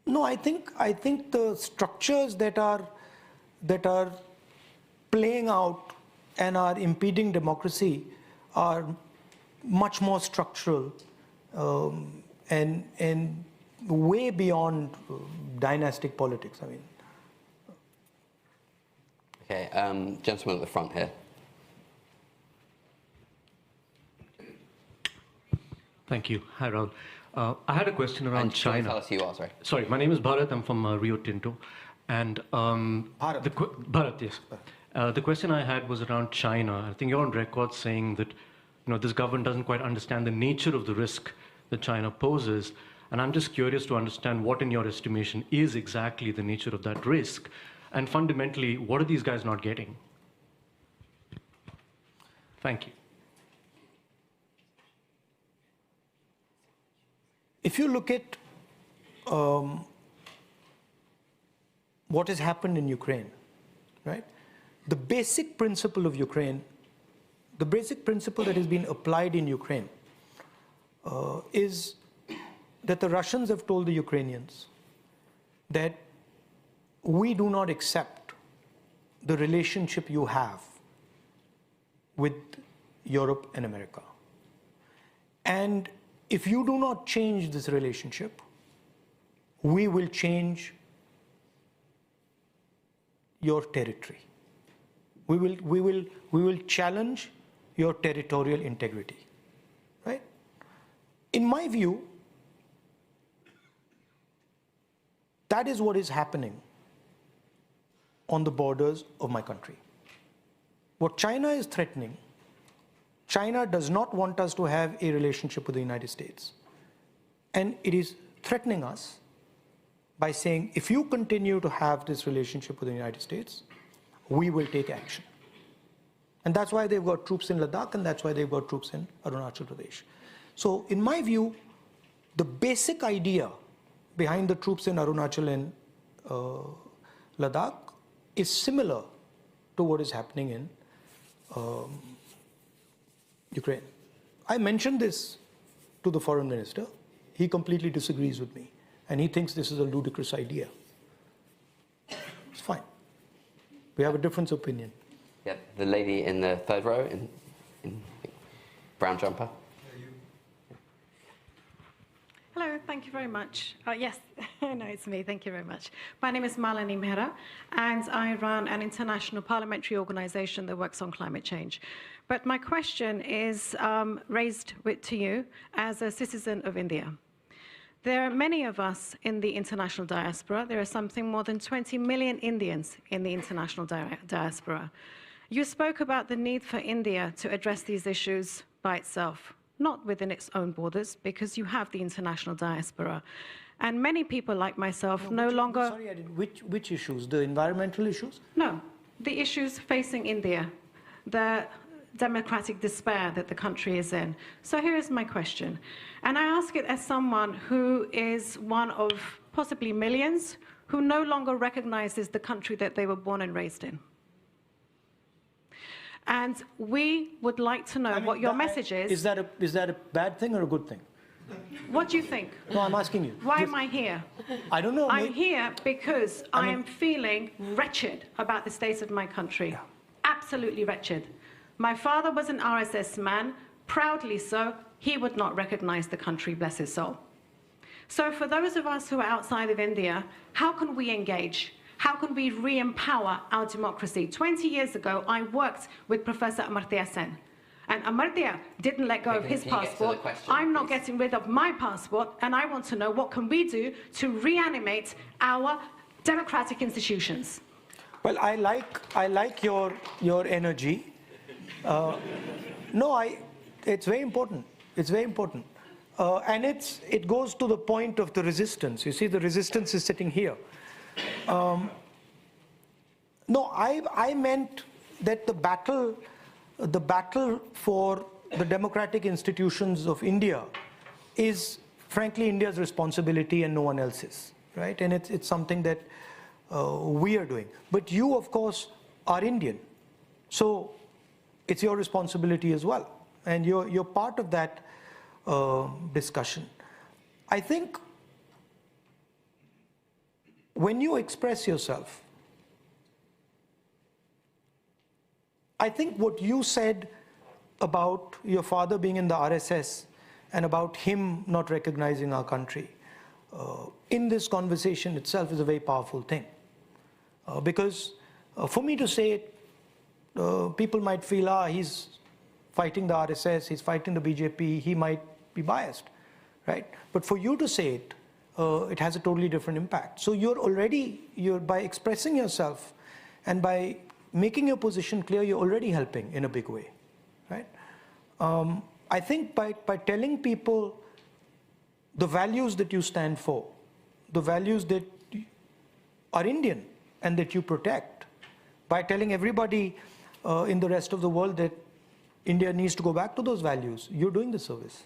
No, I think the structures that are playing out and are impeding democracy are much more structural and way beyond dynastic politics. I mean. Okay, gentleman at the front here. Thank you. Hi, Rahul. I had a question around And China. tell us who you are, sorry. Sorry, my name is Bharat. I'm from Rio Tinto. And Bharat. Bharat, yes. The question I had was around China. I think you're on record saying that this government doesn't quite understand the nature of the risk that China poses. And I'm just curious to understand what, in your estimation, is exactly the nature of that risk. And fundamentally, what are these guys not getting? Thank you. If you look at what has happened in Ukraine, right? The basic principle of Ukraine, the basic principle that has been applied in Ukraine is that the Russians have told the Ukrainians that we do not accept the relationship you have with Europe and America. And if you do not change this relationship, we will change your territory. We will challenge your territorial integrity, right? In my view, that is what is happening on the borders of my country. What China is threatening, China does not want us to have a relationship with the United States. And it is threatening us by saying, if you continue to have this relationship with the United States, we will take action. And that's why they've got troops in Ladakh, and that's why they've got troops in Arunachal Pradesh. So in my view, the basic idea behind the troops in Arunachal and Ladakh is similar to what is happening in Ukraine. I mentioned this to the foreign minister. He completely disagrees with me, and he thinks this is a ludicrous idea. It's fine. We have a different opinion. Yeah, the lady in the third row in brown jumper. Hello, thank you very much. Yes, no, it's me. Thank you very much. My name is Malini Mehra, and I run an international parliamentary organization that works on climate change. But my question is raised to you as a citizen of India. There are many of us in the international diaspora. There are something more than 20 million Indians in the international diaspora. You spoke about the need for India to address these issues by itself, not within its own borders, because you have the international diaspora. And many people like myself no longer... Sorry, I didn't. Which issues? The environmental issues? No, the issues facing India, the democratic despair that the country is in. So here is my question. And I ask it as someone who is one of possibly millions who no longer recognizes the country that they were born and raised in. And we would like to know what your message is. Is that a bad thing or a good thing? What do you think? No, I'm asking you. Why am I here? I don't know. I'm here because I am feeling wretched about the state of my country. Yeah. Absolutely wretched. My father was an RSS man, proudly so. He would not recognize the country, bless his soul. So for those of us who are outside of India, how can we engage? How can we re-empower our democracy? 20 years ago, I worked with Professor Amartya Sen. And Amartya didn't let go of his passport. I'm not getting rid of my passport, and I want to know what can we do to reanimate our democratic institutions. Well, I like your energy. No, it's very important. It's very important. And it goes to the point of the resistance. You see, the resistance is sitting here. No, I meant that the battle for the democratic institutions of India is, frankly, India's responsibility and no one else's, right? And it's something that we are doing. But you, of course, are Indian, so it's your responsibility as well, and you're part of that discussion. I think when you express yourself, I think what you said about your father being in the RSS and about him not recognizing our country in this conversation itself is a very powerful thing. Because for me to say it, people might feel, he's fighting the RSS, he's fighting the BJP, he might be biased, right? But for you to say it, it has a totally different impact. So you're by expressing yourself and by making your position clear, you're already helping in a big way, right? I think by telling people the values that you stand for, the values that are Indian and that you protect, by telling everybody in the rest of the world that India needs to go back to those values, you're doing the service.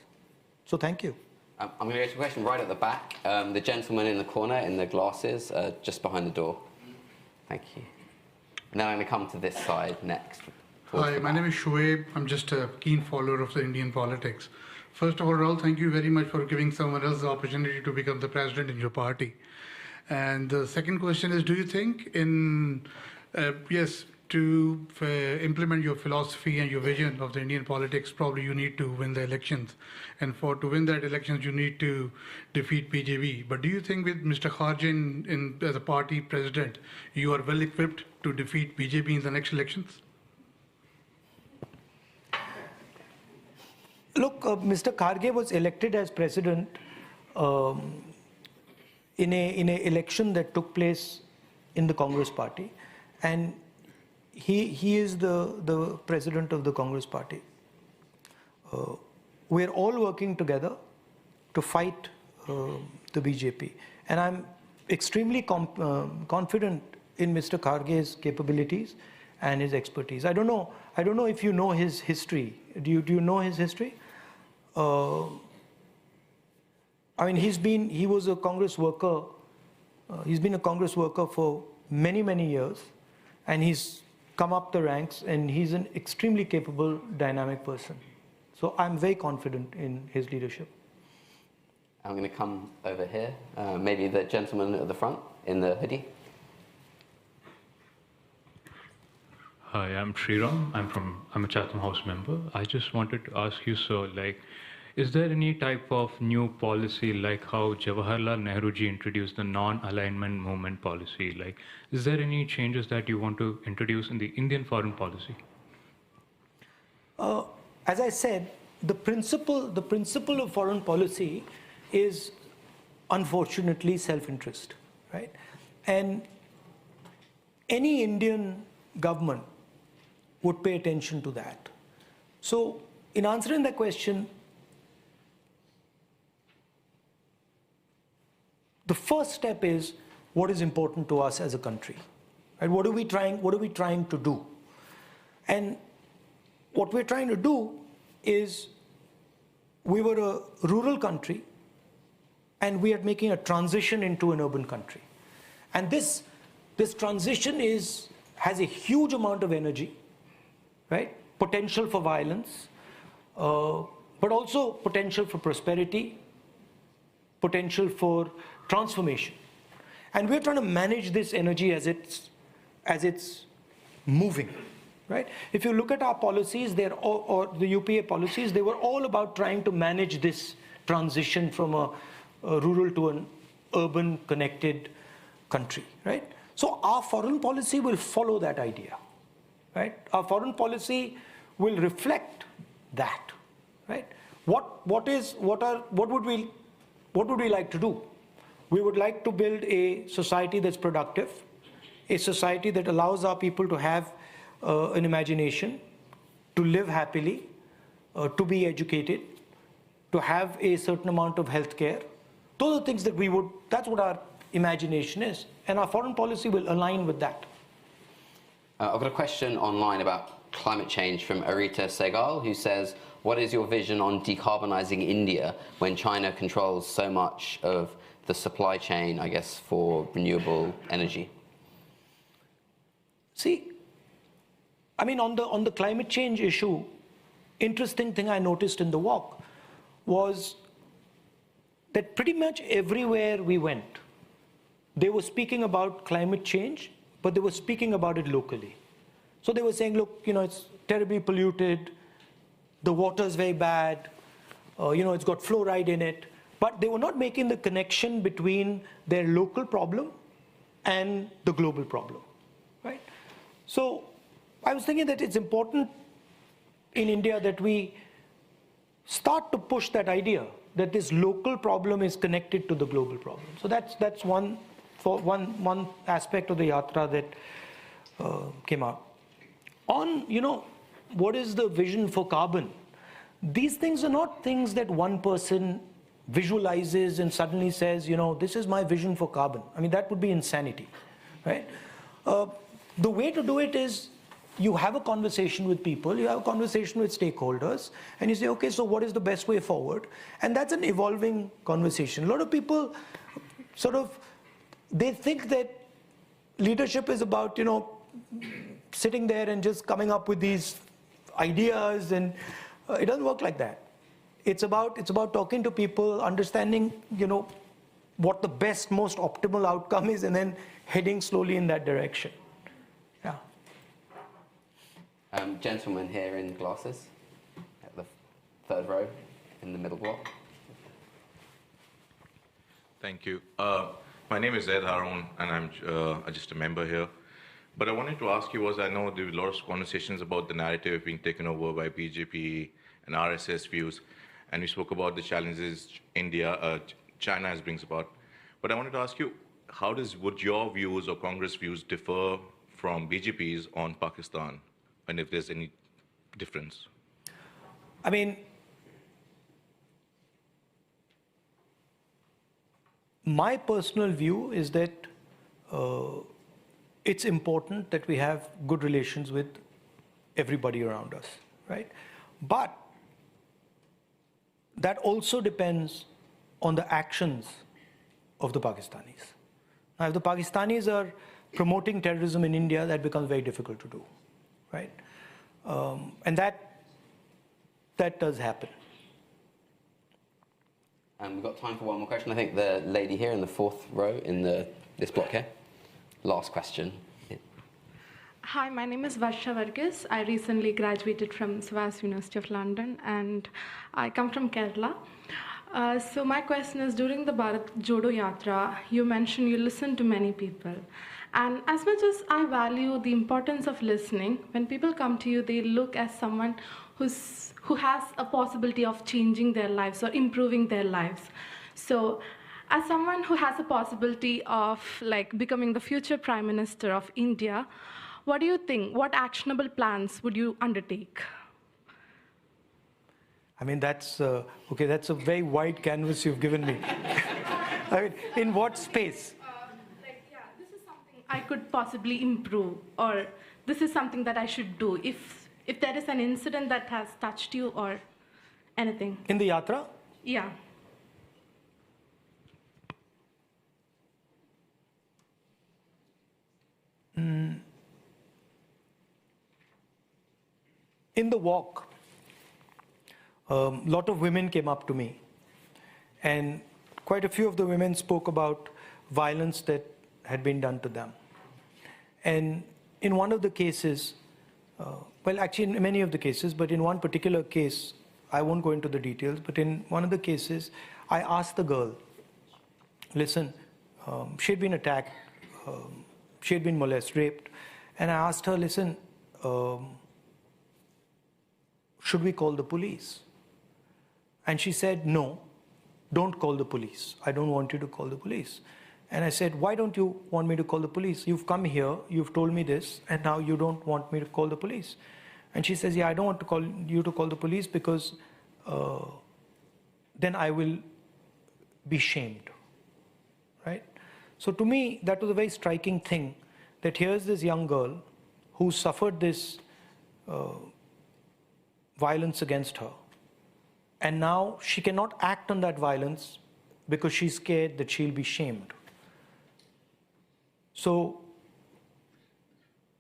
So thank you. I'm going to go to a question right at the back. The gentleman in the corner in the glasses, just behind the door. Thank you. And then I'm going to come to this side next. Hi, my name is Shoaib. I'm just a keen follower of the Indian politics. First of all, Rahul, thank you very much for giving someone else the opportunity to become the president in your party. And the second question is, do you think to implement your philosophy and your vision of the Indian politics, probably you need to win the elections. And to win that elections, you need to defeat BJP. But do you think with Mr. Kharge as a party president, you are well equipped to defeat BJP in the next elections? Look, Mr. Kharge was elected as president in a election that took place in the Congress party, and he is the president of the Congress party. We're all working together to fight the BJP, and I'm extremely confident in Mr. Kharge's capabilities and his expertise. I don't know if you know his history. Do you know his history? I mean, he was a Congress worker. He's been a Congress worker for many, many years, and he's come up the ranks, and he's an extremely capable, dynamic person. So I'm very confident in his leadership. I'm going to come over here. Maybe the gentleman at the front in the hoodie. Hi, I'm Sriram. I'm a Chatham House member. I just wanted to ask you, so is there any type of new policy like how Jawaharlal Nehru ji introduced the non-alignment movement policy? Is there any changes that you want to introduce in the Indian foreign policy? As I said, the principle of foreign policy is unfortunately self-interest, right? And any Indian government would pay attention to that. So in answering that question, the first step is what is important to us as a country, right? What are we trying to do? And what we're trying to do is, we were a rural country and we are making a transition into an urban country. And this transition has a huge amount of energy, right? Potential for violence, but also potential for prosperity, potential for transformation. And we're trying to manage this energy as it's moving, right? If you look at our policies, or the UPA policies, they were all about trying to manage this transition from a rural to an urban connected country, right? So our foreign policy will follow that idea, right? Our foreign policy will reflect that, right? What would we like to do? We would like to build a society that's productive, a society that allows our people to have an imagination, to live happily, to be educated, to have a certain amount of health care. Those are things that's what our imagination is. And our foreign policy will align with that. I've got a question online about climate change from Arita Segal, who says, what is your vision on decarbonising India when China controls so much of the supply chain, I guess, for renewable energy? See, I mean, on the climate change issue, interesting thing I noticed in the walk was that pretty much everywhere we went, they were speaking about climate change, but they were speaking about it locally. So they were saying, look, it's terribly polluted, the water's very bad, it's got fluoride in it, but they were not making the connection between their local problem and the global problem, right? So I was thinking that it's important in India that we start to push that idea that this local problem is connected to the global problem. So that's one aspect of the yatra that came out. On, what is the vision for carbon? These things are not things that one person visualizes and suddenly says, this is my vision for carbon. I mean, that would be insanity, right? The way to do it is you have a conversation with people, you have a conversation with stakeholders, and you say, okay, so what is the best way forward? And that's an evolving conversation. A lot of people they think that leadership is about, sitting there and just coming up with these ideas, and it doesn't work like that. It's about talking to people, understanding, what the best, most optimal outcome is, and then heading slowly in that direction. Yeah. Gentleman here in glasses, at the third row, in the middle block. Thank you. My name is Ed Harun, and I'm just a member here. But I wanted to ask you I know there were a lot of conversations about the narrative being taken over by BJP and RSS views, and we spoke about the challenges China brings about. But I wanted to ask you, would your views or Congress views differ from BJP's on Pakistan, and if there's any difference? I mean, my personal view is that it's important that we have good relations with everybody around us, right? But that also depends on the actions of the Pakistanis. Now, if the Pakistanis are promoting terrorism in India, that becomes very difficult to do, right? And that does happen. We've got time for one more question. I think the lady here in the fourth row in this block here. Last question. Yeah. Hi, my name is Varsha Varghese. I recently graduated from SOAS University of London, and I come from Kerala. So my question is, during the Bharat Jodo Yatra, you mentioned you listened to many people. And as much as I value the importance of listening, when people come to you, they look as someone who has a possibility of changing their lives or improving their lives. So as someone who has a possibility of becoming the future Prime Minister of India, what do you think? What actionable plans would you undertake? I mean, that's a very wide canvas you've given me. I mean, in what space? This is something I could possibly improve, or this is something that I should do if there is an incident that has touched you or anything. In the yatra? Yeah. In the walk, a lot of women came up to me, and quite a few of the women spoke about violence that had been done to them. And in one of the cases, well, actually in many of the cases, but in one particular case, I won't go into the details, but in one of the cases, I asked the girl, listen, she had been attacked, she had been molested, raped, and I asked her, listen, should we call the police? And she said, no, don't call the police. I don't want you to call the police. And I said, why don't you want me to call the police? You've come here, you've told me this, and now you don't want me to call the police. And she says, yeah, I don't want you to call the police because then I will be shamed, right? So to me, that was a very striking thing, that here's this young girl who suffered this violence against her. And now she cannot act on that violence because she's scared that she'll be shamed. So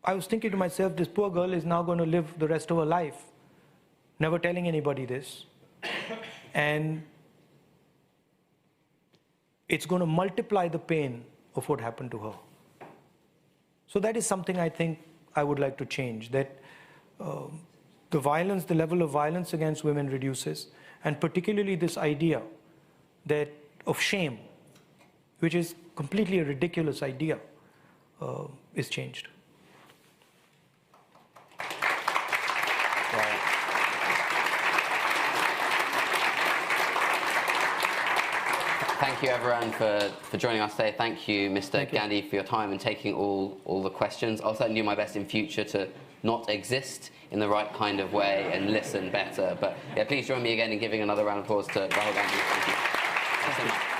I was thinking to myself, this poor girl is now going to live the rest of her life never telling anybody this. And it's going to multiply the pain of what happened to her. So that is something I think I would like to change, that the violence, the level of violence against women reduces, and particularly this idea that of shame, which is completely a ridiculous idea, is changed. thank you everyone for joining us today. Thank you, Mr. Gandhi, for your time and taking all the questions. I'll certainly do my best in future to not exist in the right kind of way and listen better. But yeah, please join me again in giving another round of applause to Rahul Gandhi. Thank you. Thanks so much.